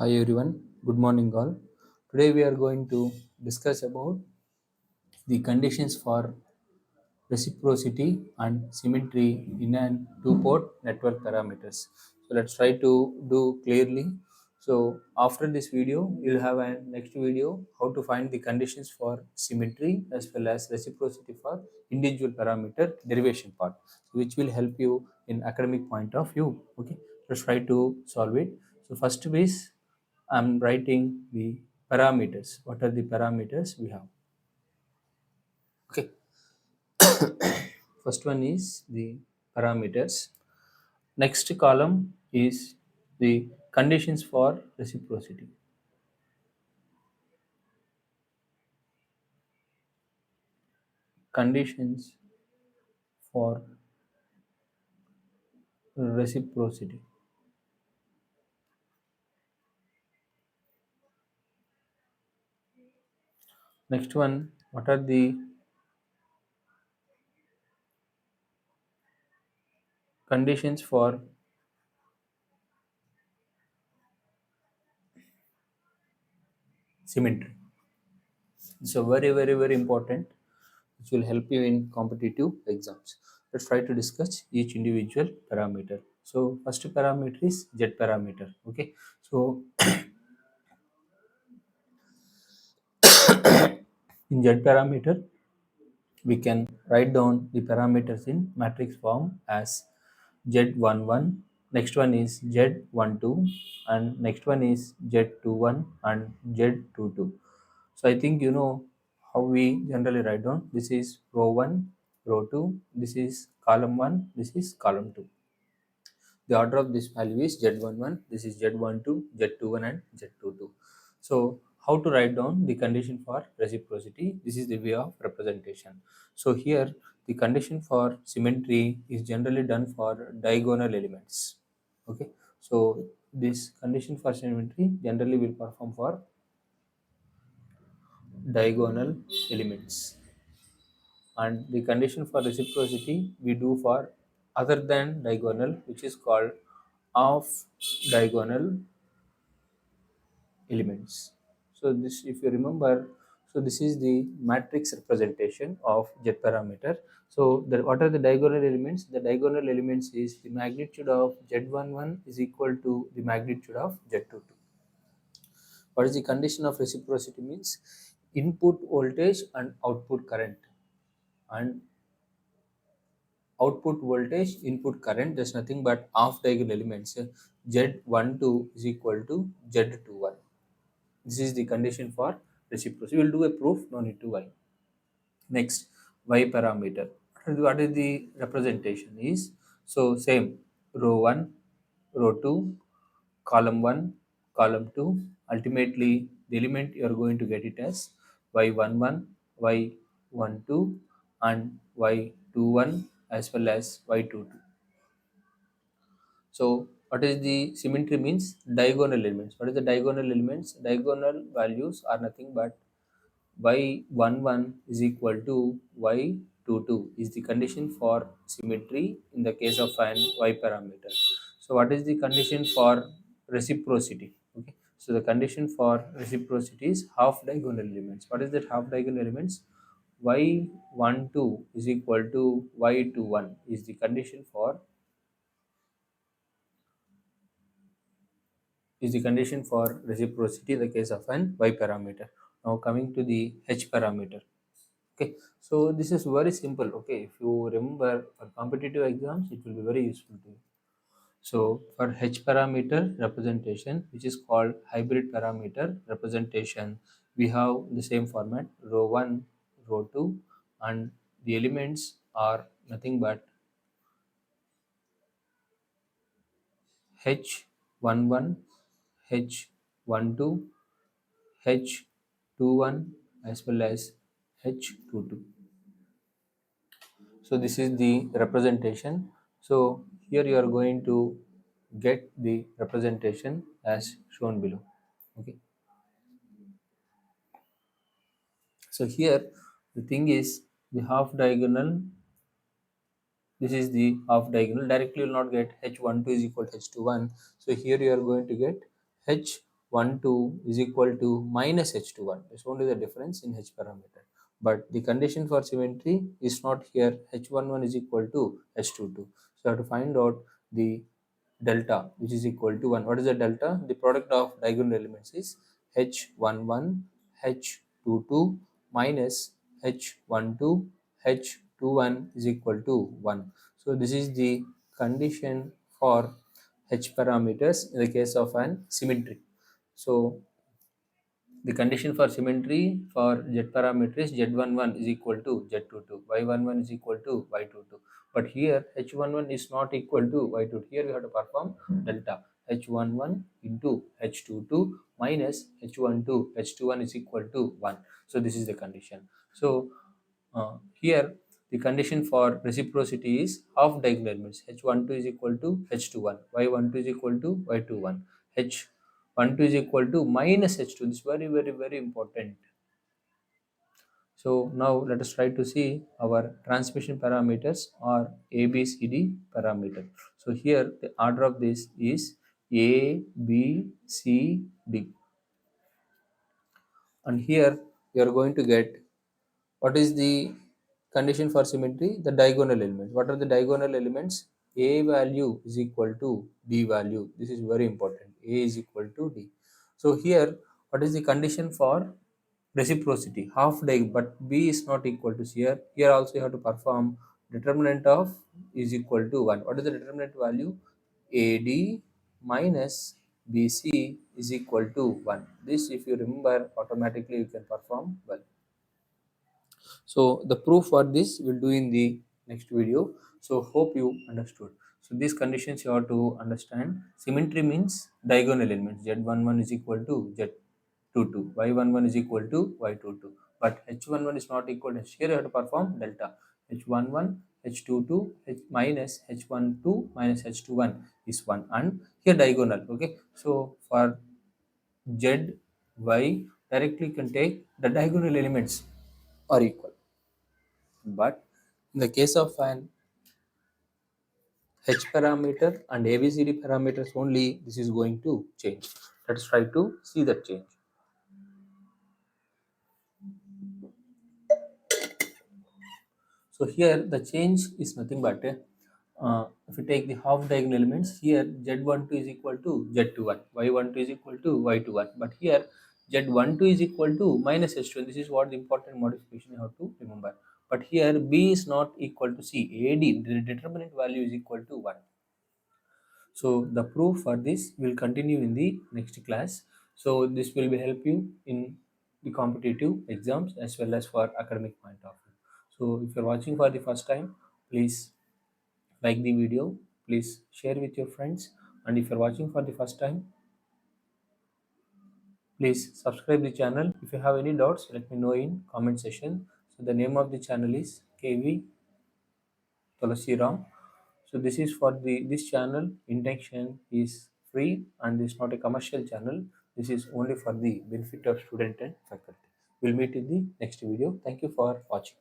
Hi everyone, good morning all. Today we are going to discuss about the conditions for reciprocity and symmetry in an two-port network parameters. So let's try to do clearly. So after this video, you'll have a next video how to find the conditions for symmetry as well as reciprocity for individual parameter derivation part, which will help you in academic point of view. Okay, let's try to solve it. So first is I'm writing the parameters. What are the parameters we have? Okay, first one is the parameters. Next column is the conditions for reciprocity. Conditions for reciprocity. Next one, what are the conditions for symmetry? So very important, which will help you in competitive exams. Let's try to discuss each individual parameter. So first parameter is Z parameter. Okay, so in Z parameter, we can write down the parameters in matrix form as Z11, next one is Z12, and next one is Z21 and Z22. So I think you know how we generally write down. This is row 1, row 2, this is column 1, this is column 2. The order of this value is Z11, this is Z12, Z21 and Z22. So how to write down the condition for reciprocity? This is the way of representation. So here the condition for symmetry is generally done for diagonal elements. Okay. So this condition for symmetry generally will perform for diagonal elements, and the condition for reciprocity we do for other than diagonal, which is called off diagonal elements. So this, if you remember, so this is the matrix representation of Z parameter. So what are the diagonal elements? The diagonal elements is the magnitude of Z11 is equal to the magnitude of Z22. What is the condition of reciprocity means? Input voltage and output current, and output voltage, input current, there's nothing but half diagonal elements. Z12 is equal to Z21. This is the condition for reciprocity. We will do a proof, no need to y. Next, y parameter. What is the representation is? So same, row 1, row 2, column 1, column 2. Ultimately, the element you are going to get it as y11, y12, and y21 as well as y22. So what is the symmetry means? Diagonal elements. What is the diagonal elements? Diagonal values are nothing but y11 is equal to y22 is the condition for symmetry in the case of an y parameter. So what is the condition for reciprocity? Okay, so the condition for reciprocity is half diagonal elements. What is that half diagonal elements? Y12 is equal to y21 is the condition for reciprocity in the case of an y parameter. Now coming to the h parameter. Okay, so this is very simple. Okay, if you remember for competitive exams, it will be very useful to you. So for h parameter representation, which is called hybrid parameter representation, we have the same format: row 1, row 2, and the elements are nothing but h11, h12, h21 as well as h22. So this is the representation. So here you are going to get the representation as shown below. Okay, so here the thing is the half diagonal, this is the half diagonal. Directly you will not get h12 is equal to h21. So here you are going to get h H12 is equal to minus H21. It's only the difference in H parameter. But the condition for symmetry is not here. H11 is equal to H22. So I have to find out the delta, which is equal to 1. What is the delta? The product of diagonal elements is H11, H22 minus H12, H21 is equal to 1. So this is the condition for H parameters in the case of an symmetry. So the condition for symmetry for Z parameter is Z11 is equal to Z22, Y11 is equal to Y22. But here H11 is not equal to Y22. Here we have to perform delta. H11 into H22 minus H12, H21 is equal to 1. So this is the condition. So here the condition for reciprocity is half diagonal elements. H12 is equal to H21, Y12 is equal to Y21, H12 is equal to minus H2. This is very, very, very important. So now let us try to see our transmission parameters or ABCD parameter. So here the order of this is A, B, C, D. And here we are going to get what is the condition for symmetry? The diagonal elements. What are the diagonal elements? A value is equal to B value. This is very important. A is equal to D. So here, what is the condition for reciprocity? Half diagonal, but B is not equal to C. Here also you have to perform determinant of is equal to 1. What is the determinant value? AD minus BC is equal to 1. This, if you remember, automatically you can perform well. So the proof for this we'll do in the next video. So hope you understood. So these conditions you have to understand. Symmetry means diagonal elements. Z11 is equal to Z22. Y11 is equal to Y22. But H11 is not equal to H. Here you have to perform delta. H11, H22, H minus H12 minus H21 is 1. And here diagonal. Okay. So for Z, Y directly can take the diagonal elements are equal. But in the case of an H parameter and ABCD parameters only, this is going to change. Let's try to see that change. So here the change is nothing but if you take the half diagonal elements, here Z12 is equal to Z21, Y12 is equal to Y21. But here Z12 is equal to minus H2. This is what the important modification you have to remember. But here B is not equal to C. AD, the determinant value is equal to 1. So the proof for this will continue in the next class. So this will be help you in the competitive exams as well as for academic point of view. So if you're watching for the first time, please like the video, please share with your friends, and if you're watching for the first time, please subscribe the channel. If you have any doubts, let me know in comment section. So the name of the channel is KV Tulasiram. So this is for the this channel intention is free and it's not a commercial channel. This is only for the benefit of student and faculty. We'll meet in the next video. Thank you for watching.